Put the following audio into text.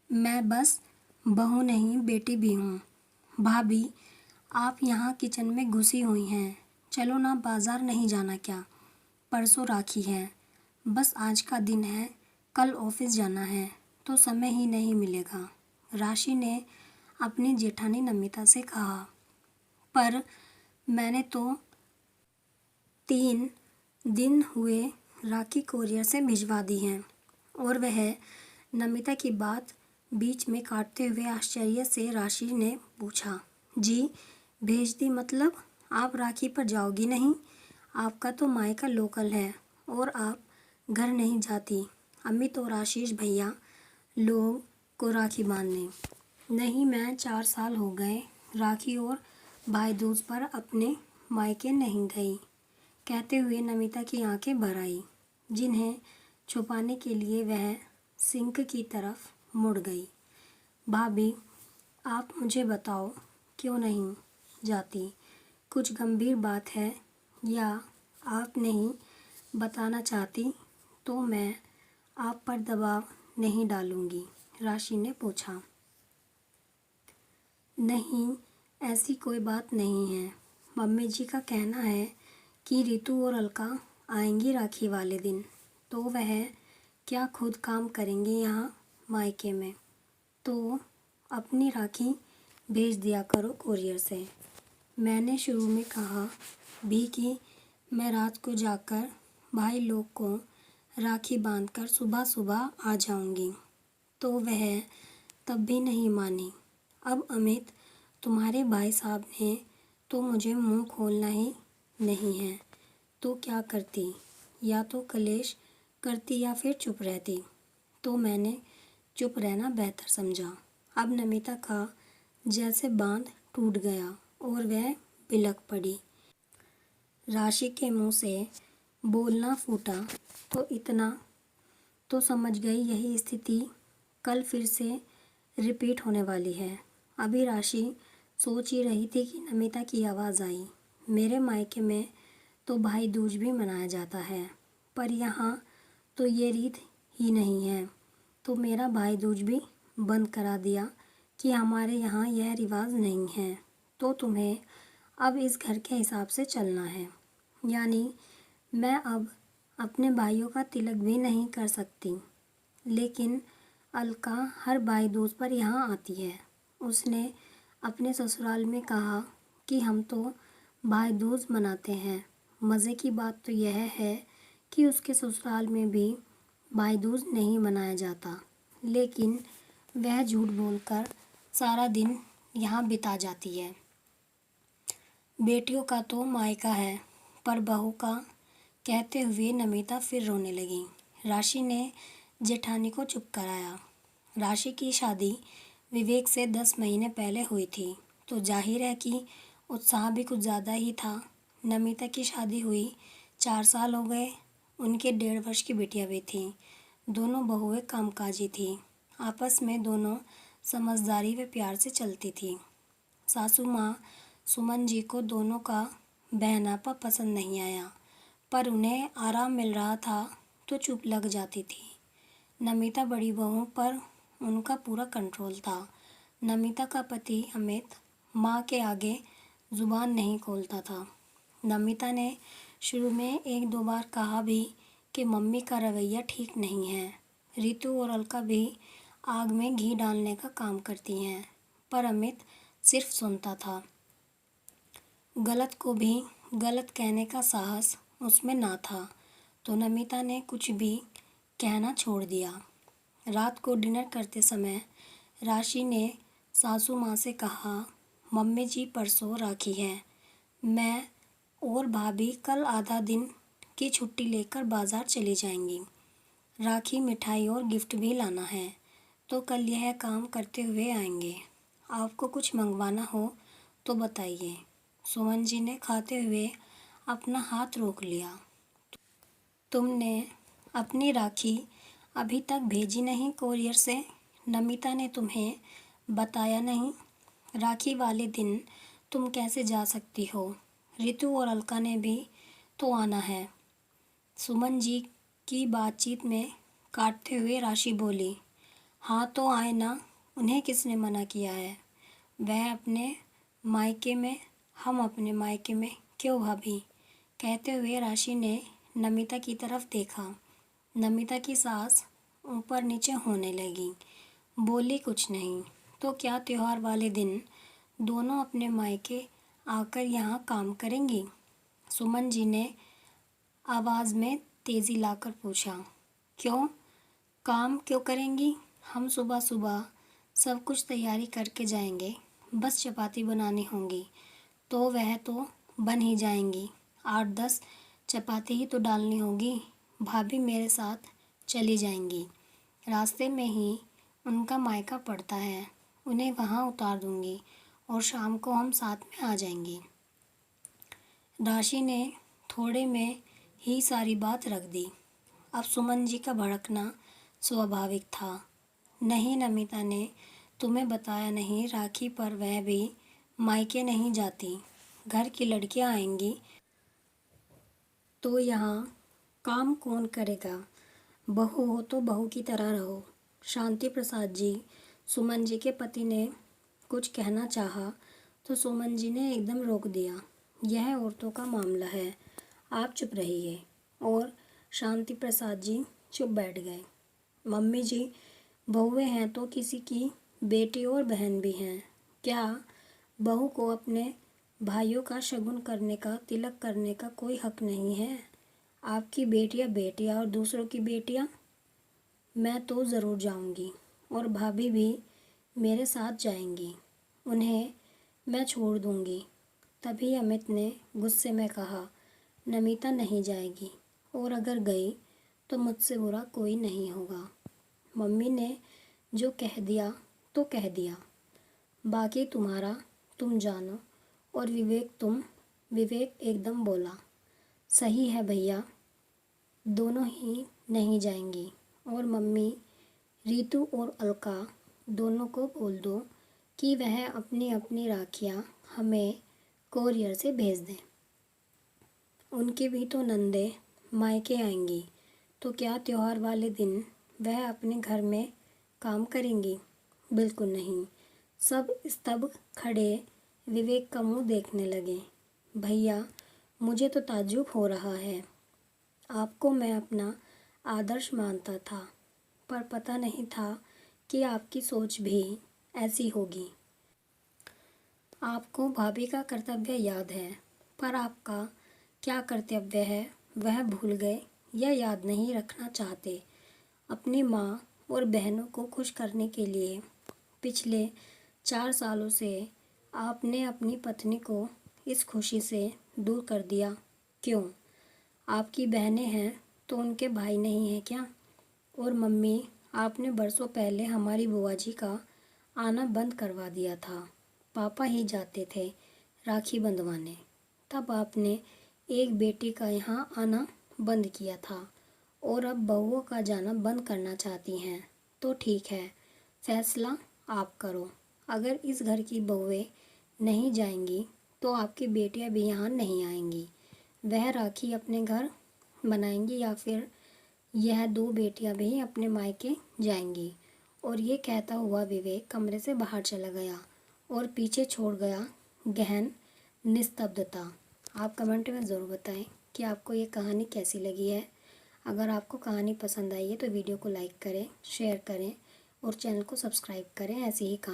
मैं बस बहू नहीं बेटी भी हूँ। भाभी, आप यहाँ किचन में घुसी हुई हैं। चलो ना, बाजार नहीं जाना क्या? परसों राखी है। बस आज का दिन है, कल ऑफिस जाना है तो समय ही नहीं मिलेगा। राशि ने अपनी जेठानी नमिता से कहा। पर मैंने तो 3 दिन हुए राखी कोरियर से भिजवा दी हैं। और वह नमिता की बात बीच में काटते हुए आश्चर्य से राशि ने पूछा, जी भेज दी मतलब? आप राखी पर जाओगी नहीं? आपका तो मायका लोकल है और आप घर नहीं जाती। अमित और आशीष भैया लोग को राखी बांधने। नहीं, मैं 4 साल हो गए राखी और भाई दूज पर अपने मायके नहीं गई। कहते हुए नमिता की आंखें भर आई, जिन्हें छुपाने के लिए वह सिंक की तरफ मुड़ गई। भाभी, आप मुझे बताओ, क्यों नहीं जाती? कुछ गंभीर बात है या आप नहीं बताना चाहती तो मैं आप पर दबाव नहीं डालूंगी, राशि ने पूछा। नहीं, ऐसी कोई बात नहीं है। मम्मी जी का कहना है कि रितु और अलका आएंगी राखी वाले दिन, तो वह क्या खुद काम करेंगी यहाँ मायके में? तो अपनी राखी भेज दिया करो कोरियर से। मैंने शुरू में कहा भी कि मैं रात को जाकर भाई लोग को राखी बांधकर सुबह सुबह आ जाऊंगी, तो वह तब भी नहीं मानी। अब अमित, तुम्हारे भाई साहब ने तो मुझे मुंह खोलना ही नहीं है, तो क्या करती? या तो कलेश करती या फिर चुप रहती। तो मैंने चुप रहना बेहतर समझा। अब नमिता का जैसे बांध टूट गया और वह बिलख पड़ी। राशि के मुंह से बोलना फूटा तो इतना तो समझ गई, यही स्थिति कल फिर से रिपीट होने वाली है। अभी राशि सोच ही रही थी कि नमिता की आवाज़ आई, मेरे मायके में तो भाई दूज भी मनाया जाता है, पर यहाँ तो ये रीत ही नहीं है, तो मेरा भाई दूज भी बंद करा दिया कि हमारे यहाँ यह रिवाज नहीं है, तो तुम्हें अब इस घर के हिसाब से चलना है। यानी मैं अब अपने भाइयों का तिलक भी नहीं कर सकती। लेकिन अलका हर भाई दूज पर यहाँ आती है। उसने अपने ससुराल में कहा कि हम तो भाई दूज मनाते हैं। मज़े की बात तो यह है कि उसके ससुराल में भी भाई दूज नहीं मनाया जाता, लेकिन वह झूठ बोलकर सारा दिन यहाँ बिता जाती है। बेटियों का तो मायका है, पर बहू का, कहते हुए नमिता फिर रोने लगी। राशि ने जेठानी को चुप कराया। राशि की शादी विवेक से 10 महीने पहले हुई थी, तो जाहिर है कि उत्साह भी कुछ ज़्यादा ही था। नमिता की शादी हुई 4 साल हो गए। उनके 1.5 वर्ष की बिटिया भी थी। दोनों बहुएं कामकाजी थी। आपस में दोनों समझदारी व प्यार से चलती थी। सासू माँ सुमन जी को दोनों का बहनापा पसंद नहीं आया, पर उन्हें आराम मिल रहा था तो चुप लग जाती थी। नमिता बड़ी बहू पर उनका पूरा कंट्रोल था। नमिता का पति अमित माँ के आगे जुबान नहीं खोलता था। नमिता ने शुरू में 1-2 बार कहा भी कि मम्मी का रवैया ठीक नहीं है। रितु और अलका भी आग में घी डालने का काम करती हैं, पर अमित सिर्फ सुनता था। गलत को भी गलत कहने का साहस उसमें ना था, तो नमिता ने कुछ भी कहना छोड़ दिया। रात को डिनर करते समय राशि ने सासू माँ से कहा, मम्मी जी परसों राखी है। मैं और भाभी कल आधा दिन की छुट्टी लेकर बाज़ार चली जाएंगी। राखी, मिठाई और गिफ्ट भी लाना है, तो कल यह काम करते हुए आएंगे। आपको कुछ मंगवाना हो तो बताइए। सुमन जी ने खाते हुए अपना हाथ रोक लिया। तुमने अपनी राखी अभी तक भेजी नहीं कोरियर से? नमिता ने तुम्हें बताया नहीं? राखी वाले दिन तुम कैसे जा सकती हो? रितु और अलका ने भी तो आना है। सुमन जी की बातचीत में काटते हुए राशि बोली। हाँ तो आए ना, उन्हें किसने मना किया है। वह अपने मायके में, हम अपने मायके में, क्यों भाभी। कहते हुए राशि ने नमिता की तरफ देखा। नमिता की सांस ऊपर नीचे होने लगी। बोली कुछ नहीं तो क्या त्योहार वाले दिन दोनों अपने मायके आकर यहाँ काम करेंगी। सुमन जी ने आवाज़ में तेज़ी लाकर पूछा। क्यों, काम क्यों करेंगी। हम सुबह सुबह सब कुछ तैयारी करके जाएंगे, बस चपाती बनानी होंगी तो वह तो बन ही जाएंगी। 8-10 चपाती ही तो डालनी होगी। भाभी मेरे साथ चली जाएंगी। रास्ते में ही उनका मायका पड़ता है, उन्हें वहाँ उतार दूंगी और शाम को हम साथ में आ जाएंगे। राशि ने थोड़े में ही सारी बात रख दी। अब सुमन जी का भड़कना स्वाभाविक था। नहीं नमिता ने तुम्हें बताया नहीं, राखी पर वह भी मायके नहीं जाती। घर की लड़कियां आएंगी तो यहाँ काम कौन करेगा। बहू हो तो बहू की तरह रहो। शांति प्रसाद जी, सुमन जी के पति ने कुछ कहना चाहा तो सुमन जी ने एकदम रोक दिया। यह औरतों का मामला है, आप चुप रहिए। और शांति प्रसाद जी चुप बैठ गए। मम्मी जी, बहुएं हैं तो किसी की बेटी और बहन भी हैं। क्या बहू को अपने भाइयों का शगुन करने का, तिलक करने का कोई हक नहीं है। आपकी बेटियां बेटियां और दूसरों की बेटियां। मैं तो ज़रूर जाऊंगी और भाभी भी मेरे साथ जाएंगी। उन्हें मैं छोड़ दूंगी। तभी अमित ने गुस्से में कहा, नमिता नहीं जाएगी और अगर गई तो मुझसे बुरा कोई नहीं होगा। मम्मी ने जो कह दिया तो कह दिया, बाकी तुम्हारा तुम जानो। और विवेक एकदम बोला, सही है भैया, दोनों ही नहीं जाएंगी। और मम्मी, रीतू और अलका दोनों को बोल दो कि वह अपनी अपनी राखियाँ हमें कोरियर से भेज दें। उनकी भी तो नंदे मायके आएंगी तो क्या त्योहार वाले दिन वह अपने घर में काम करेंगी। बिल्कुल नहीं। सब स्तब्ध खड़े विवेक का मुंह देखने लगे। भैया, मुझे तो ताज्जुब हो रहा है। आपको मैं अपना आदर्श मानता था, पर पता नहीं था कि आपकी सोच भी ऐसी होगी। आपको भाभी का कर्तव्य याद है, पर आपका क्या कर्तव्य है वह भूल गए या याद नहीं रखना चाहते। अपनी माँ और बहनों को खुश करने के लिए पिछले 4 सालों से आपने अपनी पत्नी को इस खुशी से दूर कर दिया। क्यों? आपकी बहनें हैं तो उनके भाई नहीं हैं क्या? और मम्मी, आपने बरसों पहले हमारी बुआ जी का आना बंद करवा दिया था। पापा ही जाते थे राखी बंधवाने। तब आपने एक बेटी का यहाँ आना बंद किया था और अब बहुओं का जाना बंद करना चाहती हैं। तो ठीक है, फैसला आप करो। अगर इस घर की बहुएं नहीं जाएंगी तो आपकी बेटियां भी यहाँ नहीं आएंगी। वह राखी अपने घर बनाएंगी या फिर यह 2 बेटियां भी अपने मायके जाएंगी। और ये कहता हुआ विवेक कमरे से बाहर चला गया और पीछे छोड़ गया गहन निस्तब्धता। आप कमेंट में ज़रूर बताएं कि आपको ये कहानी कैसी लगी है। अगर आपको कहानी पसंद आई है तो वीडियो को लाइक करें, शेयर करें और चैनल को सब्सक्राइब करें ऐसी ही कहानी